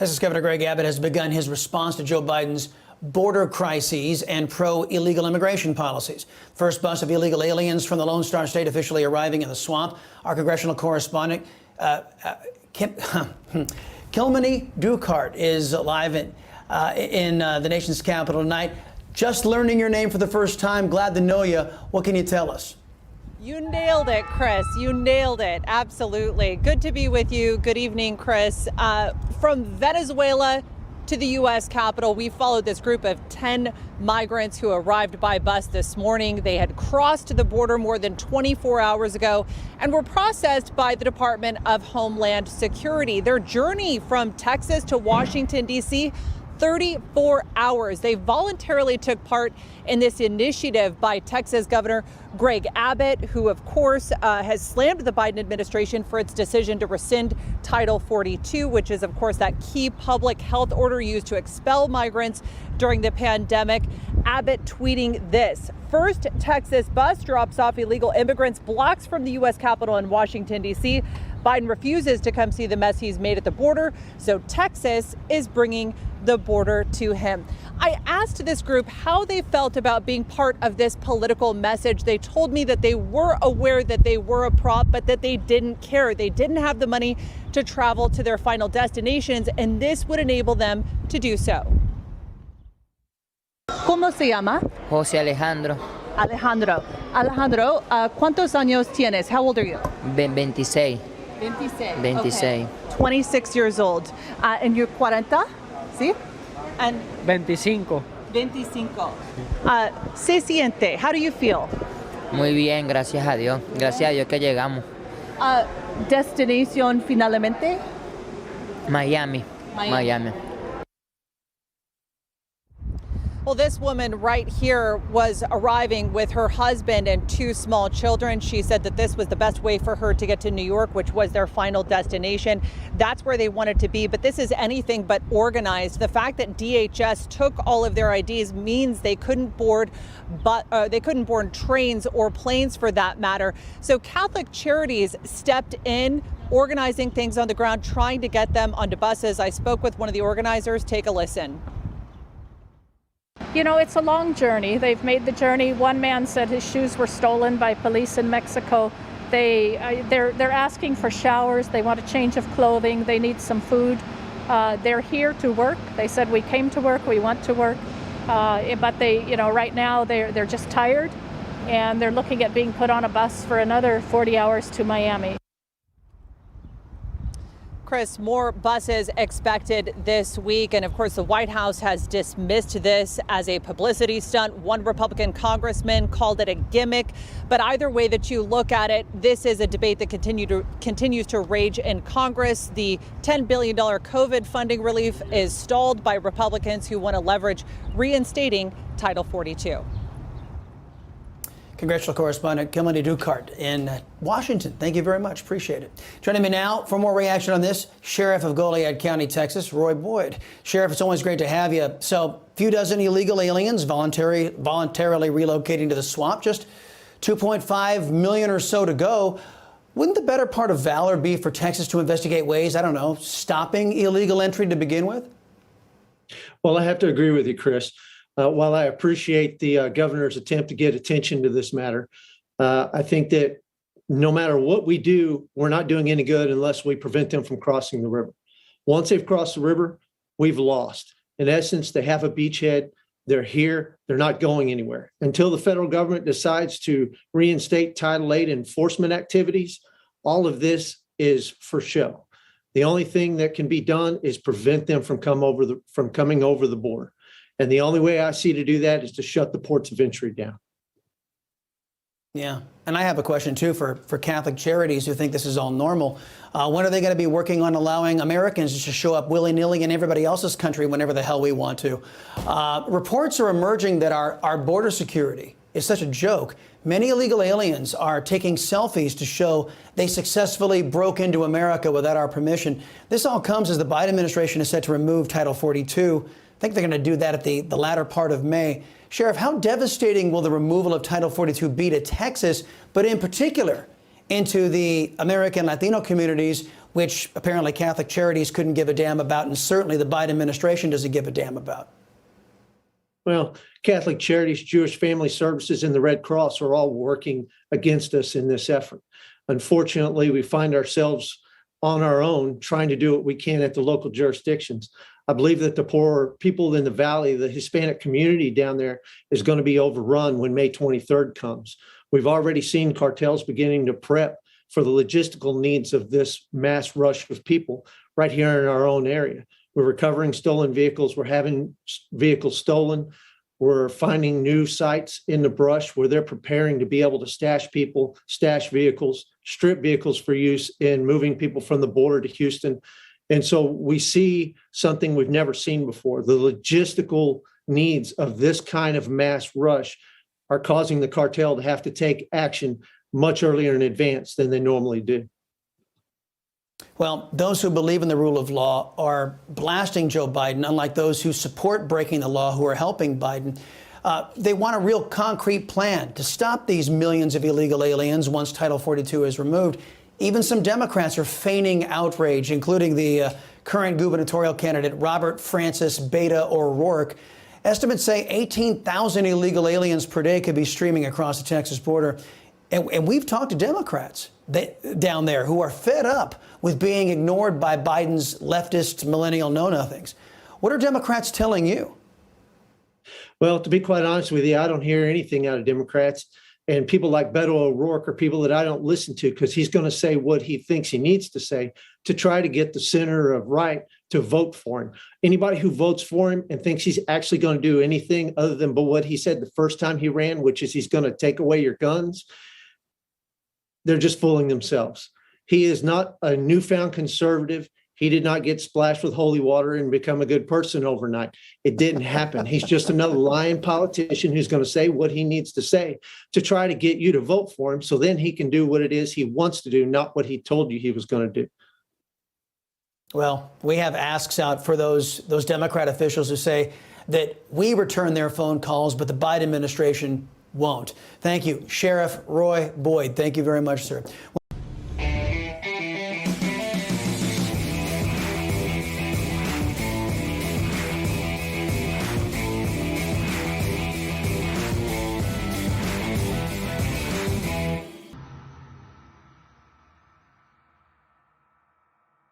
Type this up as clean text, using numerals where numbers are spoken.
Texas Governor Greg Abbott has begun his response to Joe Biden's border crises and pro-illegal immigration policies. First bus of illegal aliens from the Lone Star State officially arriving in the swamp. Our congressional correspondent, Kilmany Ducart, is live in the nation's capital tonight. Just learning your name for the first time. Glad to know you. What can you tell us? You nailed it, Chris. You nailed it. Absolutely. Good to be with you. Good evening, Chris. From Venezuela to the U.S. Capitol, we followed this group of 10 migrants who arrived by bus this morning. They had crossed the border more than 24 hours ago and were processed by the Department of Homeland Security. Their journey from Texas to Washington, D.C., 34 hours. They voluntarily took part in this initiative by Texas Governor Greg Abbott, who, of course, has slammed the Biden administration for its decision to rescind Title 42, which is, of course, that key public health order used to expel migrants during the pandemic. Abbott tweeting this: first Texas bus drops off illegal immigrants blocks from the U.S. Capitol in Washington, D.C. Biden refuses to come see the mess he's made at the border, so Texas is bringing the border to him. I asked this group how they felt about being part of this political message. They told me that they were aware that they were a prop, but that they didn't care. They didn't have the money to travel to their final destinations, and this would enable them to do so. ¿Cómo se llama? José Alejandro. Alejandro. Alejandro, ¿cuántos años tienes? How old are you? 26. 26. Okay. 26 years old. And you're 40? ¿Sí? And 25. 25. ¿Se siente? How do you feel? Muy bien, gracias a Dios. Gracias a Dios que llegamos. Destination finalmente? Miami. Well, this woman right here was arriving with her husband and 2 small children. She said that this was the best way for her to get to New York, which was their final destination. That's where they wanted to be. But this is anything but organized. The fact that DHS took all of their IDs means they couldn't board trains or planes for that matter. So Catholic Charities stepped in, organizing things on the ground, trying to get them onto buses. I spoke with one of the organizers. Take a listen. You know, it's a long journey. They've made the journey. One man said his shoes were stolen by police in Mexico. They're asking for showers. They want a change of clothing. They need some food. They're here to work. They said, we came to work. We want to work. But they, you know, right now they're just tired, and they're looking at being put on a bus for another 40 hours to Miami. Chris, more buses expected this week. And of course, the White House has dismissed this as a publicity stunt. One Republican congressman called it a gimmick. But either way that you look at it, this is a debate that continues to rage in Congress. The $10 billion COVID funding relief is stalled by Republicans who want to leverage reinstating Title 42. Congressional correspondent Kilmany Ducart in Washington. Thank you very much. Appreciate it. Joining me now for more reaction on this, Sheriff of Goliad County, Texas, Roy Boyd. Sheriff, it's always great to have you. So, few dozen illegal aliens voluntarily relocating to the swamp. Just 2.5 million or so to go. Wouldn't the better part of valor be for Texas to investigate ways, I don't know, stopping illegal entry to begin with? Well, I have to agree with you, Chris. While I appreciate the governor's attempt to get attention to this matter, I think that no matter what we do, we're not doing any good unless we prevent them from crossing the river. Once they've crossed the river, we've lost. In essence, they have a beachhead. They're here. They're not going anywhere. Until the federal government decides to reinstate Title VIII enforcement activities, all of this is for show. The only thing that can be done is prevent them from coming over the border. And the only way I see to do that is to shut the ports of entry down. Yeah. And I have a question, too, for Catholic Charities who think this is all normal. When are they going to be working on allowing Americans to show up willy-nilly in everybody else's country whenever the hell we want to? Reports are emerging that our border security is such a joke. Many illegal aliens are taking selfies to show they successfully broke into America without our permission. This all comes as the Biden administration is set to remove Title 42. I think they're going to do that at the latter part of May. Sheriff, how devastating will the removal of Title 42 be to Texas, but in particular into the American Latino communities which apparently Catholic Charities couldn't give a damn about, and certainly the Biden administration doesn't give a damn about? Well, Catholic Charities, Jewish Family Services, and the Red Cross are all working against us in this effort. Unfortunately, we find ourselves on our own trying to do what we can at the local jurisdictions. I believe that the poor people in the valley, the Hispanic community down there, is going to be overrun when May 23rd comes. We've already seen cartels beginning to prep for the logistical needs of this mass rush of people right here in our own area. We're recovering stolen vehicles. We're having vehicles stolen. We're finding new sites in the brush where they're preparing to be able to stash people, stash vehicles, strip vehicles for use in moving people from the border to Houston. And so we see something we've never seen before. The logistical needs of this kind of mass rush are causing the cartel to have to take action much earlier in advance than they normally do. Well, those who believe in the rule of law are blasting Joe Biden, unlike those who support breaking the law, who are helping Biden. They want a real concrete plan to stop these millions of illegal aliens once Title 42 is removed. Even some Democrats are feigning outrage, including the current gubernatorial candidate, Robert Francis Beta O'Rourke. Estimates say 18,000 illegal aliens per day could be streaming across the Texas border. And we've talked to Democrats down there who are fed up with being ignored by Biden's leftist millennial know-nothings. What are Democrats telling you? Well, to be quite honest with you, I don't hear anything out of Democrats. And people like Beto O'Rourke are people that I don't listen to, because he's going to say what he thinks he needs to say to try to get the center of right to vote for him. Anybody who votes for him and thinks he's actually going to do anything other than what he said the first time he ran, which is he's going to take away your guns, they're just fooling themselves. He is not a newfound conservative. He did not get splashed with holy water and become a good person overnight. It didn't happen. He's just another lying politician who's going to say what he needs to say to try to get you to vote for him, so then he can do what it is he wants to do, not what he told you he was going to do. Well, we have asks out for those Democrat officials who say that we return their phone calls, but the Biden administration won't. Thank you, Sheriff Roy Boyd. Thank you very much, sir.